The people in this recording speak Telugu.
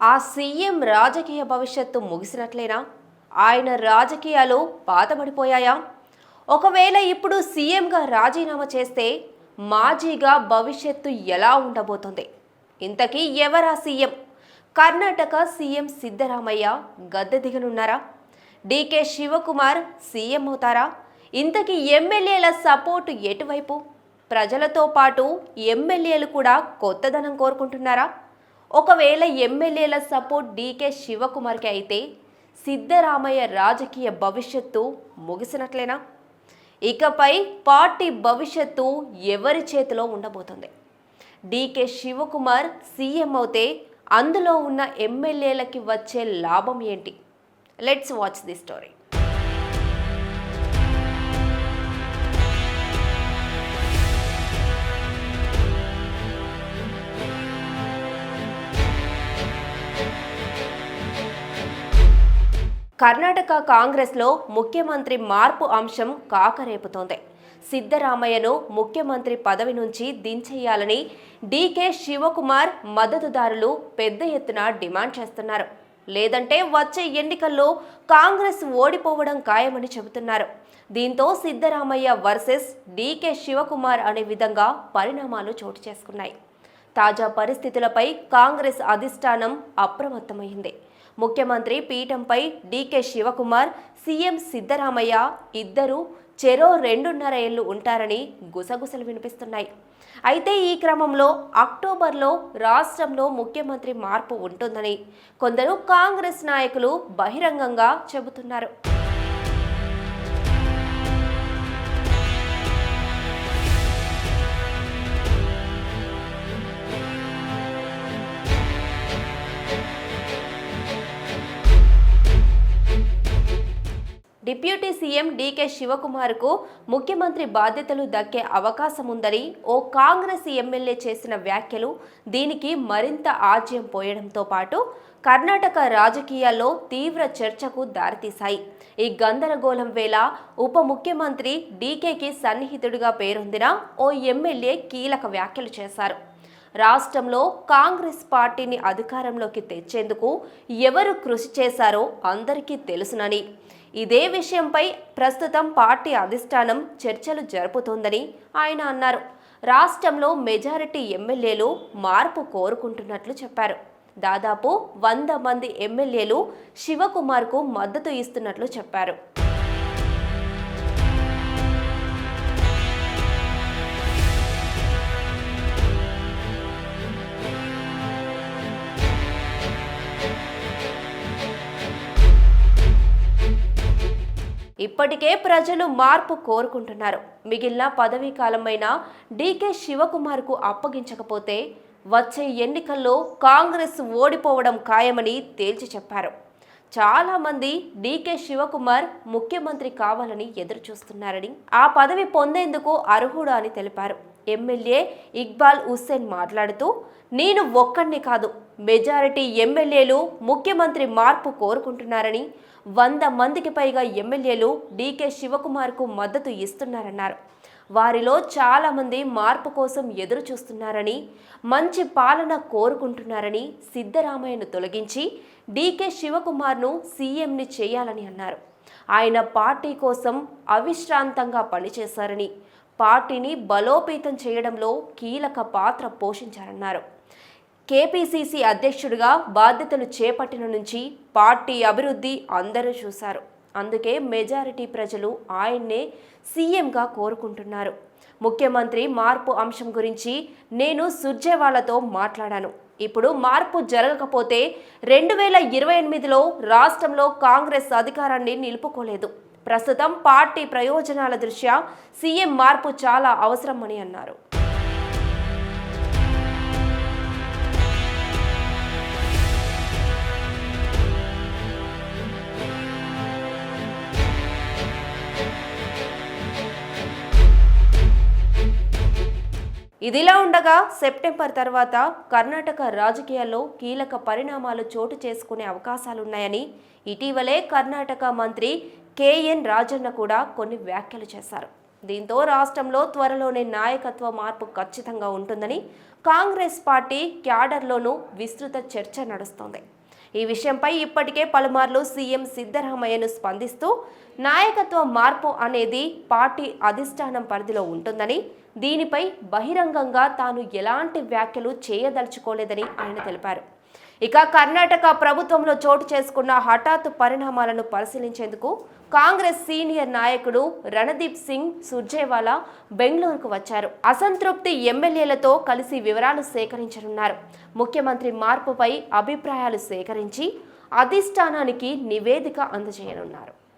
ఆ సీఎం రాజకీయ భవిష్యత్తు ముగిసినట్లేనా? ఆయన రాజకీయాలు పాతబడిపోయాయా? ఒకవేళ ఇప్పుడు సీఎంగా రాజీనామా చేస్తే మాజీగా భవిష్యత్తు ఎలా ఉండబోతుంది? ఇంతకీ ఎవరా సీఎం? కర్ణాటక సీఎం సిద్ధరామయ్య గద్దె దిగనున్నారా? డీకే శివకుమార్ సీఎం అవుతారా? ఇంతకీ ఎమ్మెల్యేల సపోర్టు ఎటువైపు? ప్రజలతో పాటు ఎమ్మెల్యేలు కూడా కొత్తదనం కోరుకుంటున్నారా? ఒకవేళ ఎమ్మెల్యేల సపోర్ట్ డీకే శివకుమార్కి అయితే సిద్ధరామయ్య రాజకీయ భవిష్యత్తు ముగిసినట్లేనా? ఇకపై పార్టీ భవిష్యత్తు ఎవరి చేతిలో ఉండబోతుంది? డీకే శివకుమార్ సీఎం అవుతే అందులో ఉన్న ఎమ్మెల్యేలకి వచ్చే లాభం ఏంటి? Let's watch the story. Karnataka కాంగ్రెస్లో ముఖ్యమంత్రి మార్పు అంశం కాకరేపుతోంది. సిద్ధరామయ్యను ముఖ్యమంత్రి పదవి నుంచి దించేయాలని డీకే శివకుమార్ మద్దతుదారులు పెద్ద ఎత్తున డిమాండ్ చేస్తున్నారు. లేదంటే వచ్చే ఎన్నికల్లో కాంగ్రెస్ ఓడిపోవడం ఖాయమని చెబుతున్నారు. దీంతో సిద్ధరామయ్య వర్సెస్ డీకే శివకుమార్ అనే విధంగా పరిణామాలు చోటు చేసుకున్నాయి. తాజా పరిస్థితులపై కాంగ్రెస్ అధిష్టానం అప్రమత్తమైంది. ముఖ్యమంత్రి పీఠంపై డీకే శివకుమార్, సీఎం సిద్ధరామయ్య ఇద్దరు చెరో 2.5 ఏళ్లు ఉంటారని గుసగుసలు వినిపిస్తున్నాయి. అయితే ఈ క్రమంలో అక్టోబర్లో రాష్ట్రంలో ముఖ్యమంత్రి మార్పు ఉంటుందని కొందరు కాంగ్రెస్ నాయకులు బహిరంగంగా చెబుతున్నారు. డిప్యూటీ సీఎం డీకే శివకుమార్కు ముఖ్యమంత్రి బాధ్యతలు దక్కే అవకాశం ఉందని ఓ కాంగ్రెస్ ఎమ్మెల్యే చేసిన వ్యాఖ్యలు దీనికి మరింత ఆజ్యం పోయడంతో పాటు కర్ణాటక రాజకీయాల్లో తీవ్ర చర్చకు దారితీశాయి. ఈ గందరగోళం వేళ ఉప ముఖ్యమంత్రి డీకేకి సన్నిహితుడిగా పేరొందిన ఓ ఎమ్మెల్యే కీలక వ్యాఖ్యలు చేశారు. రాష్ట్రంలో కాంగ్రెస్ పార్టీని అధికారంలోకి తెచ్చేందుకు ఎవరు కృషి చేశారో అందరికీ తెలుసునని, ఇదే విషయంపై ప్రస్తుతం పార్టీ అధిష్టానం చర్చలు జరుపుతోందని ఆయన అన్నారు. రాష్ట్రంలో మెజారిటీ ఎమ్మెల్యేలు మార్పు కోరుకుంటున్నట్లు చెప్పారు. దాదాపు 100 మంది ఎమ్మెల్యేలు శివకుమార్కు మద్దతు ఇస్తున్నట్లు చెప్పారు. ఇప్పటికే ప్రజలు మార్పు కోరుకుంటున్నారు. మిగిలిన పదవీ కాలమైన డీకే శివకుమార్కు అప్పగించకపోతే వచ్చే ఎన్నికల్లో కాంగ్రెస్ ఓడిపోవడం ఖాయమని తేల్చి చెప్పారు. చాలామంది డీకే శివకుమార్ ముఖ్యమంత్రి కావాలని ఎదురు చూస్తున్నారని, ఆ పదవి పొందేందుకు అర్హుడు అని తెలిపారు. ఎమ్మెల్యే ఇక్బాల్ హుస్సేన్ మాట్లాడుతూ, నేను ఒక్కడిని కాదు, మెజారిటీ ఎమ్మెల్యేలు ముఖ్యమంత్రి మార్పు కోరుకుంటున్నారని, 100 మందికి పైగా ఎమ్మెల్యేలు డీకే శివకుమార్కు మద్దతు ఇస్తున్నారన్నారు. వారిలో చాలామంది మార్పు కోసం ఎదురు చూస్తున్నారని, మంచి పాలన కోరుకుంటున్నారని, సిద్ధరామయ్యను తొలగించి డీకే శివకుమార్ను సీఎంని చేయాలని అన్నారు. ఆయన పార్టీ కోసం అవిశ్రాంతంగా పనిచేశారని, పార్టీని బలోపేతం చేయడంలో కీలక పాత్ర పోషించారన్నారు. కేపీసీసీ అధ్యక్షుడిగా బాధ్యతలు చేపట్టిన నుంచి పార్టీ అభివృద్ధి అందరూ చూశారు. అందుకే మెజారిటీ ప్రజలు ఆయన్నే సీఎంగా కోరుకుంటున్నారు. ముఖ్యమంత్రి మార్పు అంశం గురించి నేను సుర్జేవాలాతో మాట్లాడాను. ఇప్పుడు మార్పు జరగకపోతే 2028లో రాష్ట్రంలో కాంగ్రెస్ అధికారాన్ని నిలుపుకోలేదు. ప్రస్తుతం పార్టీ ప్రయోజనాల దృష్ట్యా సీఎం మార్పు చాలా అవసరం అని అన్నారు. ఇదిలా ఉండగా సెప్టెంబర్ తర్వాత కర్ణాటక రాజకీయాల్లో కీలక పరిణామాలు చోటు చేసుకునే అవకాశాలున్నాయని ఇటీవలే కర్ణాటక మంత్రి కేఎన్ రాజన్న కూడా కొన్ని వ్యాఖ్యలు చేశారు. దీంతో రాష్ట్రంలో త్వరలోనే నాయకత్వ మార్పు ఖచ్చితంగా ఉంటుందని కాంగ్రెస్ పార్టీ క్యాడర్లోనూ విస్తృత చర్చ నడుస్తోంది. ఈ విషయంపై ఇప్పటికే పలుమార్లు సీఎం సిద్ధరామయ్యను స్పందిస్తూ నాయకత్వ మార్పు అనేది పార్టీ అధిష్టానం పరిధిలో ఉంటుందని, దీనిపై బహిరంగంగా తాను ఎలాంటి వ్యాఖ్యలు చేయదలుచుకోలేదని ఆయన తెలిపారు. ఇక కర్ణాటక ప్రభుత్వంలో చోటు చేసుకున్న హఠాత్తు పరిణామాలను పరిశీలించేందుకు కాంగ్రెస్ సీనియర్ నాయకుడు రణదీప్ సింగ్ సుర్జేవాలా బెంగళూరుకు వచ్చారు. అసంతృప్తి ఎమ్మెల్యేలతో కలిసి వివరాలు సేకరించనున్నారు. ముఖ్యమంత్రి మార్పుపై అభిప్రాయాలు సేకరించి అధిష్టానానికి నివేదిక అందజేయనున్నారు.